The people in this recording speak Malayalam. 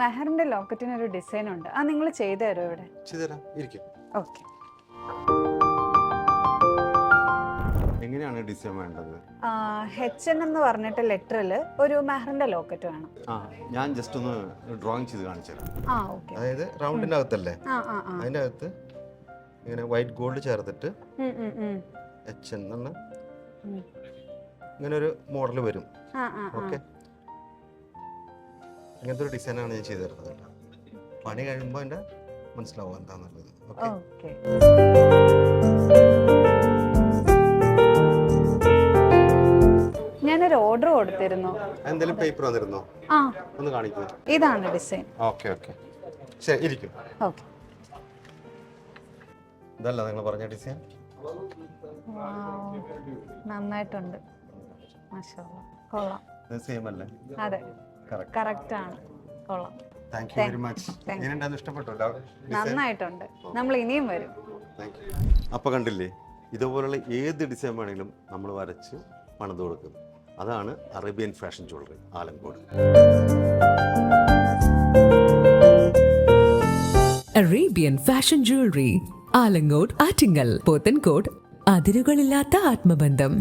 മെഹറിന്റെ ലോക്കറ്റിന് ഒരു ഡിസൈൻ ഉണ്ട്, അത് നിങ്ങൾ ചെയ്തു തരുമോ ഇവിടെ? ചെയ്തുതരാം, ഇരിക്കും. ഓക്കെ. എങ്ങനെയാണ് ഡിസൈൻ വേണ്ടത്? HN എന്ന് പറഞ്ഞിട്ട് ലെറ്ററിൽ ഒരു മെഹറിന്റെ ലോക്കറ്റ് വേണം. ഞാൻ ജസ്റ്റ് ഒന്ന് ഡ്രോയിങ് ചെയ്ത് കാണിച്ചു തരാം. ഓക്കെ. അതായത് റൗണ്ടിന്റെ അകത്തല്ലേ, അതിന്റെ അകത്ത് ഇങ്ങനെ വൈറ്റ് ഗോൾഡ് ചേർത്തിട്ട് HN എന്ന ഇങ്ങനെ ഒരു മോഡൽ വരും. ഓക്കെ, ഇങ്ങനത്തെ ഒരു ഡിസൈനാണ് ഞാൻ ചെയ്തു തരുന്നത് കേട്ടോ. പണി കഴിയുമ്പോൾ എൻ്റെ മനസ്സിലാവും എന്താന്നുള്ളത്. ഓക്കെ. ഞാനൊരു ഓർഡർ കൊടുത്തിരുന്നു. എന്തെങ്കിലും പേപ്പർ വന്നിരുന്നോ? ഒന്ന് കാണിക്കൂ. ഇതാണ് ഡിസൈൻ. ഓക്കെ ഓക്കെ, ശരി, ഇരിക്കും. ഓക്കെ. ഇതല്ല നിങ്ങൾ പറഞ്ഞ ഡിസൈൻ? നന്നായിട്ടുണ്ട്, മാഷാഅല്ലാഹ്, കൊള്ളാം. സെയിം അല്ലേ? അതെ, കറക്റ്റ് ആണ്, കൊള്ളാം. Thank you very much. എങ്ങനെയുണ്ടായിരുന്നു, ഇഷ്ടപ്പെട്ടോ? നന്നായിട്ടുണ്ട്, നമ്മൾ ഇനിയും വരും. Thank you. അപ്പോൾ കണ്ടില്ലേ, ഇതുപോലുള്ള ഏത് ഡിസൈൻ വേണമെങ്കിലും നമ്മൾ വരച്ച് പണിത് കൊടുക്കും. അതാണ് Arabian fashion jewellery Alamcode. Arabian fashion jewellery Alamcode, Attingal, Pothencode. അതിരുകളില്ലാത്ത ആത്മബന്ധം.